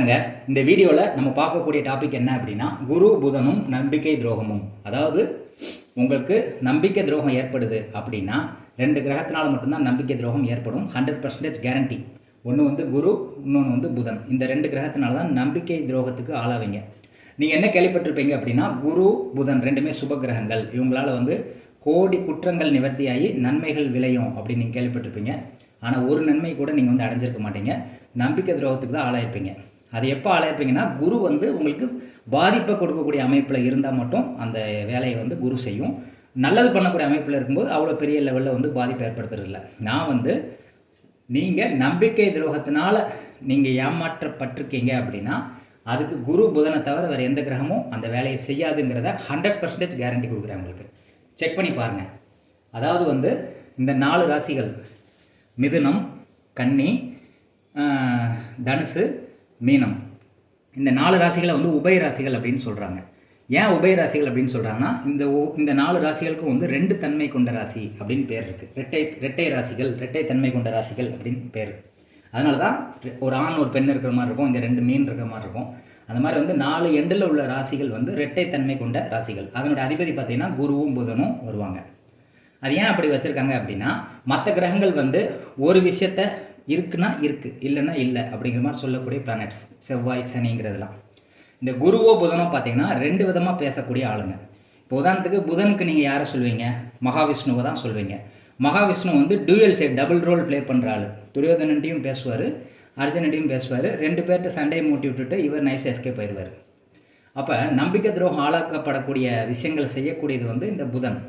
வணக்கங்க. இந்த வீடியோவில் நம்ம பார்க்கக்கூடிய டாபிக் என்ன அப்படின்னா, குரு புதனும் நம்பிக்கை துரோகமும். அதாவது உங்களுக்கு நம்பிக்கை துரோகம் ஏற்படுது அப்படின்னா 2 கிரகத்தினால மட்டும்தான் நம்பிக்கை துரோகம் ஏற்படும். 100% கேரண்டி. ஒன்று வந்து குரு, இன்னொன்று வந்து புதன். இந்த 2 கிரகத்தினால தான் நம்பிக்கை துரோகத்துக்கு ஆளாவீங்க. நீங்கள் என்ன கேள்விப்பட்டிருப்பீங்க அப்படின்னா, குரு புதன் ரெண்டுமே சுப கிரகங்கள், இவங்களால் வந்து கோடி குற்றங்கள் நிவர்த்தியாகி நன்மைகள் விளையும் அப்படின்னு நீங்கள் கேள்விப்பட்டிருப்பீங்க. ஆனால் ஒரு நன்மை கூட நீங்கள் வந்து அடைஞ்சிருக்க மாட்டீங்க. நம்பிக்கை துரோகத்துக்கு தான் ஆளாயிருப்பீங்க. அது எப்போ ஆளாயிருப்பீங்கன்னா, குரு வந்து உங்களுக்கு பாதிப்பை கொடுக்கக்கூடிய அமைப்பில் இருந்தால் மட்டும் அந்த வேலையை வந்து குரு செய்யும். நல்லது பண்ணக்கூடிய அமைப்பில் இருக்கும்போது அவ்வளோ பெரிய லெவலில் வந்து பாதிப்பை ஏற்படுத்துறதில்ல. நான் வந்து நீங்கள் நம்பிக்கை துரோகத்தினால நீங்கள் ஏமாற்றப்பட்டிருக்கீங்க அப்படின்னா, அதுக்கு குரு புதனை தவிர வேறு எந்த கிரகமும் அந்த வேலையை செய்யாதுங்கிறத 100% கேரண்டி கொடுக்குறேன் உங்களுக்கு. செக் பண்ணி பாருங்கள். அதாவது வந்து இந்த 4 ராசிகள் மிதுனம், கன்னி, தனுசு, மீனம், இந்த 4 ராசிகளை வந்து உபய ராசிகள் அப்படின்னு சொல்கிறாங்க. ஏன் உபய ராசிகள் அப்படின்னு சொல்கிறாங்கன்னா, இந்த 4 ராசிகளுக்கும் வந்து 2 தன்மை கொண்ட ராசி அப்படின்னு பேர் இருக்குது. ரெட்டை ராசிகள், ரெட்டை தன்மை கொண்ட ராசிகள் அப்படின்னு பேர். அதனால தான் ஒரு ஆண் ஒரு பெண் இருக்கிற மாதிரி இருக்கும், இந்த 2 மீன் இருக்கிற மாதிரி இருக்கும். அந்த மாதிரி வந்து 4 எண்டில் உள்ள ராசிகள் வந்து ரெட்டை தன்மை கொண்ட ராசிகள். அதனுடைய அதிபதி பார்த்திங்கன்னா குருவும் புதனும் வருவாங்க. அது ஏன் அப்படி வச்சுருக்காங்க அப்படின்னா, மற்ற கிரகங்கள் வந்து ஒரு விஷயத்த இருக்குன்னா இருக்குது, இல்லைன்னா இல்லை அப்படிங்கிற மாதிரி சொல்லக்கூடிய பிளானட்ஸ், செவ்வாய் சனிங்கிறதுலாம். இந்த குருவோ புதனோ பார்த்தீங்கன்னா 2 விதமாக பேசக்கூடிய ஆளுங்க. இப்போ உதாரணத்துக்கு புதனுக்கு நீங்கள் யாரை சொல்வீங்க? மகாவிஷ்ணுவை தான் சொல்வீங்க. மகாவிஷ்ணு வந்து dual side, double role play பண்ணுற ஆள். துரியோதனன்ட்டையும் பேசுவார், அர்ஜுனன்ட்டையும் பேசுவார். 2 பேர்கிட்ட சண்டையை மூட்டி விட்டுட்டு இவர் நைஸ் எஸ்கேப் ஆயிடுவார். அப்போ நம்பிக்கை துரோகம் ஆளாக்கப்படக்கூடிய விஷயங்களை செய்யக்கூடியது வந்து இந்த புதன்.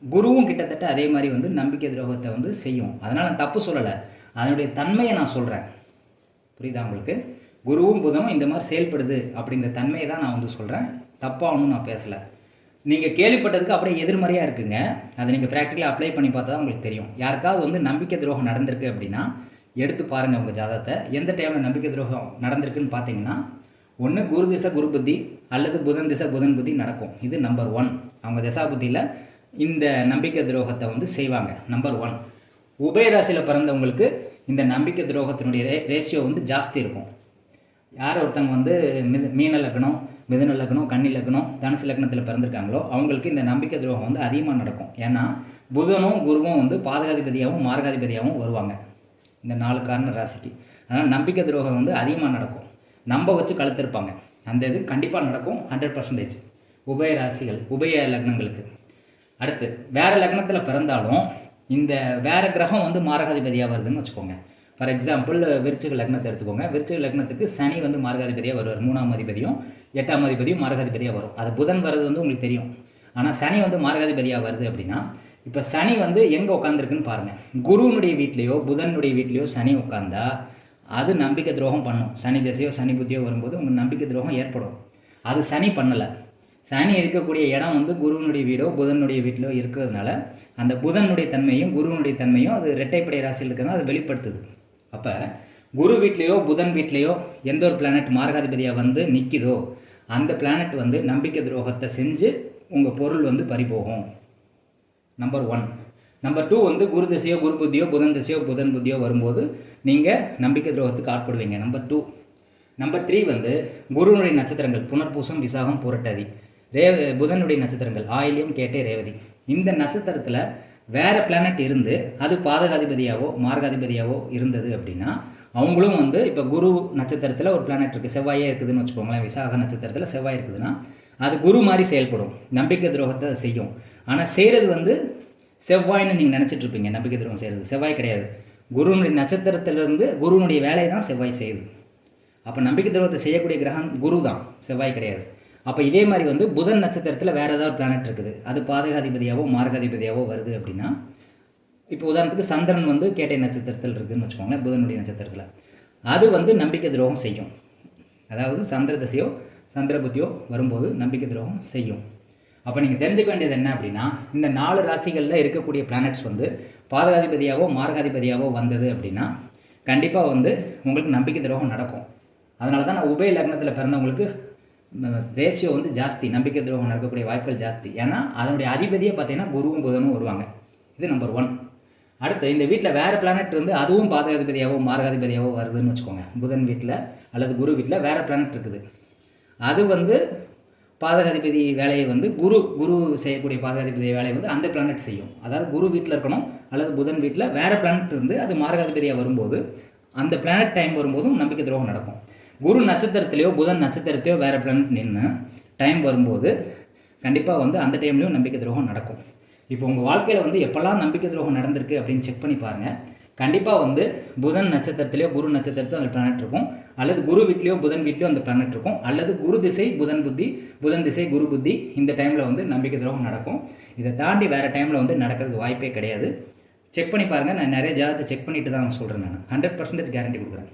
குருவும் கிட்டத்தட்ட அதே மாதிரி வந்து நம்பிக்கை துரோகத்தை வந்து செய்யும். அதனால் நான் தப்பு சொல்லலை, அதனுடைய தன்மையை நான் சொல்கிறேன். புரியுதா உங்களுக்கு? குருவும் புதனும் இந்த மாதிரி செயல்படுது அப்படிங்கிற தன்மையை தான் நான் வந்து சொல்கிறேன். தப்பாகணும்னு நான் பேசலை. நீங்கள் கேள்விப்பட்டதுக்கு அப்படியே எதிர்மறையாக இருக்குங்க. அதை நீங்கள் ப்ராக்டிக்கலாக அப்ளை பண்ணி பார்த்தா தான் உங்களுக்கு தெரியும். யாருக்காவது வந்து நம்பிக்கை துரோகம் நடந்திருக்கு அப்படின்னா எடுத்து பாருங்கள் உங்கள் ஜாதகத்தை. எந்த டைமில் நம்பிக்கை துரோகம் நடந்திருக்குன்னு பார்த்தீங்கன்னா, ஒன்று குரு திசை குரு புத்தி அல்லது புதன் திசை புதன் புத்தி நடக்கும். இது நம்பர் 1. அவங்க திசா புத்தியில் இந்த நம்பிக்கை துரோகத்தை வந்து செய்வாங்க. நம்பர் 1. உபயராசியில் பிறந்தவங்களுக்கு இந்த நம்பிக்கை துரோகத்தினுடைய ரேஷியோ வந்து ஜாஸ்தி இருக்கும். யார் ஒருத்தவங்க வந்து மீன லக்னம், மிதுன லக்னம், கன்னி லக்னம், தனுசு லக்னத்தில் பிறந்திருக்காங்களோ அவங்களுக்கு இந்த நம்பிக்கை துரோகம் வந்து அதிகமாக நடக்கும். ஏன்னா புதனும் குருவும் வந்து பாதகாதிபதியாகவும் மார்காதிபதியாகவும் வருவாங்க இந்த 4 காரண ராசிக்கு. அதனால் நம்பிக்கை துரோகம் வந்து அதிகமாக நடக்கும். நம்ப வச்சு கழுத்திருப்பாங்க. அந்த இது கண்டிப்பாக நடக்கும் 100%. உபய ராசிகள், உபய லக்னங்களுக்கு. அடுத்து வேறு லக்னத்தில் பிறந்தாலும் இந்த வேறு கிரகம் வந்து மாரகாதிபதியாக வருதுன்னு வச்சுக்கோங்க. ஃபார் எக்ஸாம்பிள் விருச்சிக லக்னத்தை எடுத்துக்கோங்க. விருச்சிக லக்னத்துக்கு சனி வந்து மாரகாதிபதியாக வருவார். 3ஆம் அதிபதியும் 8ஆம் அதிபதியும் மாரகாதிபதியாக வரும். அது புதன் வர்றது வந்து உங்களுக்கு தெரியும். ஆனால் சனி வந்து மாரகாதிபதியாக வருது அப்படின்னா, இப்போ சனி வந்து எங்கே உட்காந்துருக்குன்னு பாருங்கள். குருனுடைய வீட்லேயோ புதனுடைய வீட்லேயோ சனி உட்காந்தா அது நம்பிக்கை துரோகம் பண்ணும். சனி திசையோ சனி புத்தியோ வரும்போது உங்களுக்கு நம்பிக்கை துரோகம் ஏற்படும். அது சனி பண்ணலை. சனி இருக்கக்கூடிய இடம் வந்து குருவனுடைய வீடோ புதனுடைய வீட்டிலோ இருக்கிறதுனால அந்த புதனுடைய தன்மையும் குருவனுடைய தன்மையும் அது இரட்டைப்படை ராசியில் இருக்கிறதுனால அது வெளிப்படுத்துது. அப்போ குரு வீட்லேயோ புதன் வீட்லேயோ எந்த ஒரு பிளானட் மார்காதிபதியாக வந்து நிற்கிதோ அந்த பிளானட் வந்து நம்பிக்கை துரோகத்தை செஞ்சு உங்கள் பொருள் வந்து பறிபோகும். நம்பர் 1. நம்பர் 2 வந்து குரு திசையோ குரு புத்தியோ புதன் திசையோ புதன் புத்தியோ வரும்போது நீங்கள் நம்பிக்கை துரோகத்துக்கு ஆட்படுவீங்க. நம்பர் 2. நம்பர் 3 வந்து குருனுடைய நட்சத்திரங்கள் புனர்பூசம், விசாகம், புரட்டாதி, புதனுடைய நட்சத்திரங்கள் ஆயில்யம், கேட்டை, ரேவதி. இந்த நட்சத்திரத்தில் வேறு பிளானட் இருந்து அது பாதகாதிபதியாவோ மார்காதிபதியாவோ இருந்தது அப்படின்னா அவங்களும் வந்து இப்போ குரு நட்சத்திரத்தில் ஒரு பிளானட் இருக்குது, செவ்வாயே இருக்குதுன்னு வச்சுக்கோங்களேன். விசாக நட்சத்திரத்தில் செவ்வாய் இருக்குதுன்னா அது குரு மாதிரி செயல்படும், நம்பிக்கை துரோகத்தை செய்யும். ஆனால் செய்கிறது வந்து செவ்வாய்னு நீங்கள் நினச்சிட்ருப்பீங்க. நம்பிக்கை துரோகம் செய்கிறது செவ்வாய் கிடையாது. குருனுடைய நட்சத்திரத்திலிருந்து குருனுடைய வேலையை தான் செவ்வாய் செய்யுது. அப்போ நம்பிக்கை துரோகத்தை செய்யக்கூடிய கிரகம் குரு தான், செவ்வாய் கிடையாது. அப்போ இதே மாதிரி வந்து புதன் நட்சத்திரத்தில் வேறு ஏதாவது பிளானட் இருக்குது, அது பாதகாதிபதியாவோ மார்காதிபதியாவோ வருது அப்படின்னா, இப்போ உதாரணத்துக்கு சந்திரன் வந்து கேட்டை நட்சத்திரத்தில் இருக்குதுன்னு வச்சுக்கோங்களேன், புதனுடைய நட்சத்திரத்தில், அது வந்து நம்பிக்கை துரோகம் செய்யும். அதாவது சந்திர தசையோ சந்திர புத்தியோ வரும்போது நம்பிக்கை துரோகம் செய்யும். அப்போ நீங்கள் தெரிஞ்சுக்க வேண்டியது என்ன அப்படின்னா, இந்த 4 ராசிகளில் இருக்கக்கூடிய பிளானட்ஸ் வந்து பாதகாதிபதியாவோ மார்காதிபதியாவோ வந்தது அப்படின்னா கண்டிப்பாக வந்து உங்களுக்கு நம்பிக்கை துரோகம் நடக்கும். அதனால தான் நான் உபய லக்னத்தில் பிறந்தவங்களுக்கு ரேஷியோ வந்து ஜாஸ்தி, நம்பிக்கை துரோகம் நடக்கக்கூடிய வாய்ப்புகள் ஜாஸ்தி. ஏன்னா அதனுடைய அதிபதியை பார்த்தீங்கன்னா குருவும் புதனும் வருவாங்க. இது நம்பர் 1. அடுத்து இந்த வீட்டில் வேறு பிளானட் இருந்து அதுவும் பாதகாதிபதியாவோ மாரகாதிபதியாவோ வருதுன்னு வச்சுக்கோங்க. புதன் வீட்டில் அல்லது குரு வீட்டில் வேறு பிளானட் இருக்குது. அது வந்து பாதகாதிபதி வேலையை வந்து குரு செய்யக்கூடிய பாதகாதிபதி வேலையை வந்து அந்த பிளானட் செய்யும். அதாவது குரு வீட்டில் இருக்கணும் அல்லது புதன் வீட்டில் வேறு பிளானட் இருந்து அது மாரகாதிபதியாக வரும்போது அந்த பிளானட் டைம் வரும்போதும் நம்பிக்கை துரோகம் நடக்கும். குரு நட்சத்திரத்திலையோ புதன் நட்சத்திரத்தையோ வேறு பிளானட் நின்று டைம் வரும்போது கண்டிப்பாக வந்து அந்த டைம்லேயும் நம்பிக்கை துரோகம் நடக்கும். இப்போ உங்கள் வாழ்க்கையில் வந்து எப்போல்லாம் நம்பிக்கை துரோகம் நடந்திருக்கு அப்படின்னு செக் பண்ணி பாருங்கள். கண்டிப்பாக வந்து புதன் நட்சத்திரத்திலையோ குரு நட்சத்திரத்திலோ அந்த பிளானட் இருக்கும், அல்லது குரு வீட்லேயோ புதன் வீட்லேயோ அந்த பிளானட் இருக்கும், அல்லது குரு திசை புதன் புத்தி, புதன் திசை குரு புத்தி, இந்த டைமில் வந்து நம்பிக்கை துரோகம் நடக்கும். இதை தாண்டி வேறு டைமில் வந்து நடக்கிறதுக்கு வாய்ப்பே கிடையாது. செக் பண்ணி பாருங்கள். நான் நிறைய ஜாதகத்தை செக் பண்ணிட்டு தான் சொல்கிறேன். நான் 100% கேரண்டி கொடுக்குறேன்.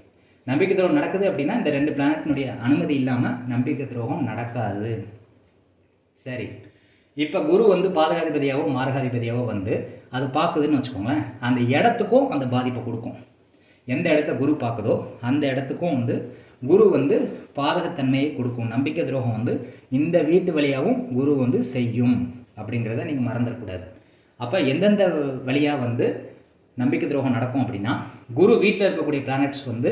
நம்பிக்கை துரோகம் நடக்குது அப்படின்னா இந்த 2 பிளானட்டினுடைய அனுமதி இல்லாமல் நம்பிக்கை துரோகம் நடக்காது. சரி, இப்போ குரு வந்து பாதகாதிபதியாவோ மாரகாதிபதியாவோ வந்து அது பார்க்குதுன்னு வச்சுக்கோங்களேன். அந்த இடத்துக்கும் அந்த பாதிப்பை கொடுக்கும். எந்த இடத்த குரு பார்க்குதோ அந்த இடத்துக்கும் வந்து குரு வந்து பாதகத்தன்மையை கொடுக்கும். நம்பிக்கை துரோகம் வந்து இந்த வீட்டு வழியாகவும் குரு வந்து செய்யும் அப்படிங்கிறத நீங்கள் மறந்துடக்கூடாது. அப்போ எந்தெந்த வழியாக வந்து நம்பிக்கை துரோகம் நடக்கும் அப்படின்னா, குரு வீட்டில் இருக்கக்கூடிய பிளானட்ஸ் வந்து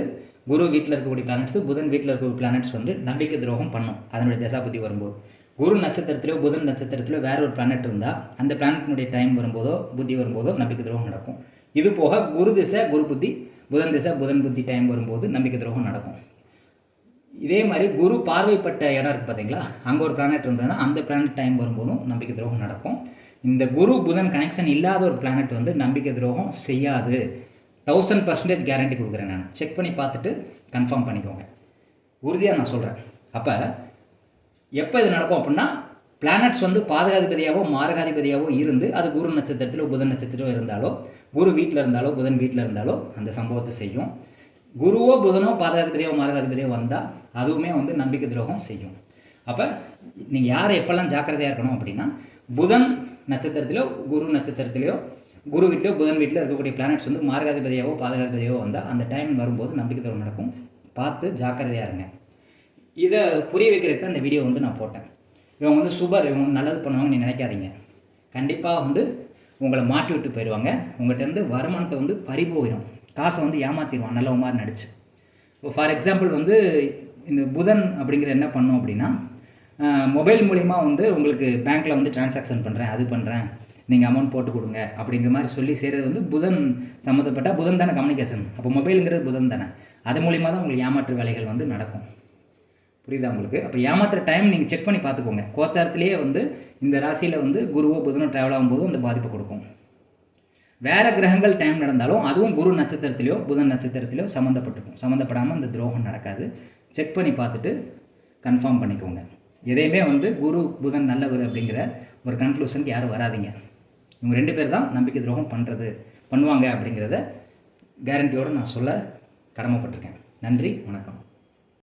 புதன் வீட்டில் இருக்கக்கூடிய பிளானட்ஸ் வந்து நம்பிக்கை துரோகம் பண்ணும் அதனுடைய தசாபுத்தி வரும்போது. குரு நட்சத்திரத்திலோ புதன் நட்சத்திரத்திலோ வேற ஒரு பிளானட் இருந்தால் அந்த பிளானட்டினுடைய டைம் வரும்போதோ புத்தி வரும்போதோ நம்பிக்கை துரோகம் நடக்கும். இது போக குரு திசை குரு புத்தி, புதன் திசை புதன் புத்தி டைம் வரும்போது நம்பிக்கை துரோகம் நடக்கும். இதே மாதிரி குரு பார்வைப்பட்ட இடம் இருக்குது பார்த்தீங்களா, அங்கே ஒரு பிளானட் இருந்ததுன்னா அந்த பிளானட் டைம் வரும்போதும் நம்பிக்கை துரோகம் நடக்கும். இந்த குரு புதன் கனெக்ஷன் இல்லாத ஒரு பிளானட் வந்து நம்பிக்கை துரோகம் செய்யாது. 1000% கேரண்டி கொடுக்குறேன். நான் செக் பண்ணி பார்த்துட்டு கன்ஃபார்ம் பண்ணிக்கோங்க. உறுதியாக நான் சொல்கிறேன். அப்போ எப்போ இது நடக்கும் அப்படின்னா, பிளானட்ஸ் வந்து பாதகாதிபதியாவோ மாரகாதிபதியாவோ இருந்து அது குரு நட்சத்திரத்திலோ புதன் நட்சத்திரத்திலோ இருந்தாலோ, குரு வீட்டில் இருந்தாலோ புதன் வீட்டில் இருந்தாலோ அந்த சம்பவத்தை செய்யும். குருவோ புதனோ பாதகாதிபதியோ மாரகாதிபதியோ வந்தால் அதுவுமே வந்து நம்பிக்கை துரோகம் செய்யும். அப்போ நீங்கள் யார் எப்போல்லாம் ஜாக்கிரதையாக இருக்கணும் அப்படின்னா, புதன் நட்சத்திரத்திலோ குரு நட்சத்திரத்திலையோ குரு வீட்டிலையோ புதன் வீட்டில் இருக்கக்கூடிய பிளானட்ஸ் வந்து மாரகாதிபதியாவோ பாதகாதிபதியோ வந்தால் அந்த டைம் வரும்போது நம்பிக்கை துரோகம் நடக்கும். பார்த்து ஜாக்கிரதையாக இருங்க. இதை புரிய வைக்கிறதுக்கு அந்த வீடியோ வந்து நான் போட்டேன். இவங்க வந்து சூப்பர், இவங்க நல்லது பண்ணுவாங்க நீங்கள் நினைக்காதீங்க. கண்டிப்பாக வந்து உங்களை மாட்டி விட்டு போயிடுவாங்க. உங்கள்கிட்ட வருமானத்தை வந்து பறி போயிடும். காசை வந்து ஏமாற்றிடுவான் நல்ல மாதிரி நடிச்சு. இப்போ ஃபார் எக்ஸாம்பிள் வந்து இந்த புதன் அப்படிங்கிற என்ன பண்ணும் அப்படின்னா, மொபைல் மூலிமா வந்து உங்களுக்கு பேங்க்கில் வந்து டிரான்சாக்ஷன் பண்ணுறேன், அது பண்ணுறேன், நீங்கள் அமௌண்ட் போட்டு கொடுங்க அப்படிங்கிற மாதிரி சொல்லி செய்கிறது வந்து புதன் சம்மந்தப்பட்ட புதன் தானே கம்யூனிகேஷன். அப்போ மொபைலுங்கிறது புதன் தானே. அது மூலிமா தான் உங்களுக்கு ஏமாற்று வேலைகள் வந்து நடக்கும். புரியுதா உங்களுக்கு? அப்போ ஏமாத்துற டைம் நீங்கள் செக் பண்ணி பார்த்துக்கோங்க. கோச்சாரத்திலேயே வந்து இந்த ராசியில் வந்து குருவோ புதனோ ட்ராவல் ஆகும்போது அந்த பாதிப்பை கொடுக்கும். வேறு கிரகங்கள் டைம் நடந்தாலும் அதுவும் குரு நட்சத்திரத்திலையோ புதன் நட்சத்திரத்திலையோ சம்மந்தப்படாமல் அந்த துரோகம் நடக்காது. செக் பண்ணி பார்த்துட்டு கன்ஃபார்ம் பண்ணிக்கோங்க. எதையுமே வந்து குரு புதன் நல்லவர் அப்படிங்கிற ஒரு கன்க்ளூஷனுக்கு யாரும் வராதிங்க. இவங்க 2 பேர் தான் நம்பிக்கை துரோகம் பண்ணுவாங்க அப்படிங்கிறத கேரண்டியோடு நான் சொல்ல கடமைப்பட்டிருக்கேன். நன்றி, வணக்கம்.